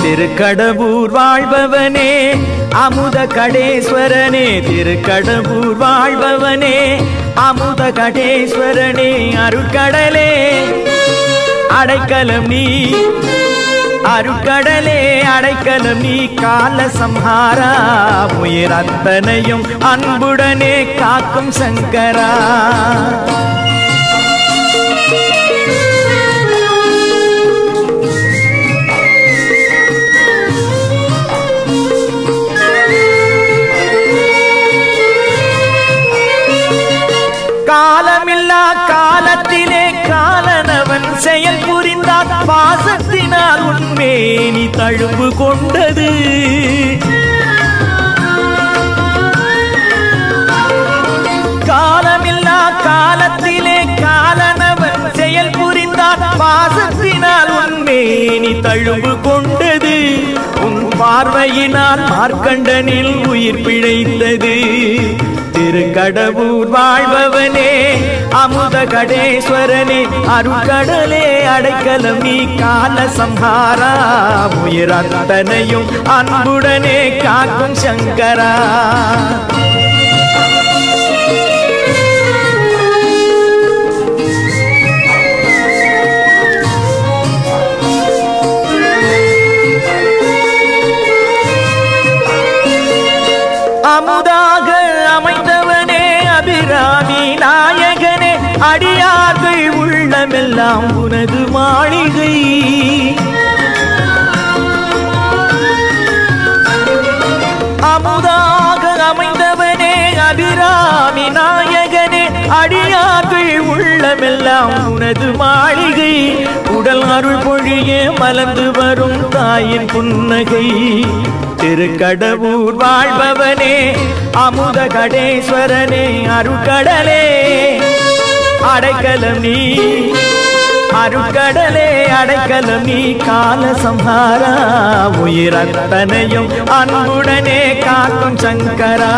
திருக்கடவூர் வாழ்பவனே அமுத கடேஸ்வரனே திருக்கடவூர் வாழ்பவனே அமுத கடேஸ்வரனே அருட்கடலே அடைக்கலம் நீ அருட்கடலே அடைக்கலம் நீ கால சம்ஹாரா உயிர் அத்தனையும் அன்புடனே காக்கும் சங்கரா காலமில்லா காலத்திலே காலனவன் செயல் புரிந்தார் பாசத்தினால் உன்மேனி தழும்பு கொண்டது காலமில்லா காலத்திலே காலனவன் செயல் புரிந்தார் பாசத்தினால் உன்மேனி தழும்பு கொண்டது உன் பார்வையினால் மார்க்கண்டனில் உயிர் பிழைத்தது திருக்கடவூர் வாழ்பவனே அமுத கடேஸ்வரனே அருட்கடலே அடைக்கலம் நீ கால சம்ஹாரா உயிர் அத்தனையும் அன்புடனே காக்கும் சங்கரா அமுதாக அமைந்தவனே அபிராமி நாயகனே அடியார்கள் உள்ளமெல்லாம் உனது மாளிகை அமுதாக அமைந்தவனே அபிராமி நாயகனே அடியார்கள் உள்ளமெல்லாம் உனது மாளிகை உடல் அருள் பொழிய மலர்ந்து வரும் தாயின் புன்னகை திருக்கடவூர் வாழ்பவனே அமுத கடேஸ்வரனே அருட்கடலே அடைக்கலம் நீ அருட்கடலே அடைக்கலம் நீ கால சம்ஹாரா உயிர் அத்தனையும் அன்புடனே காக்கும் சங்கரா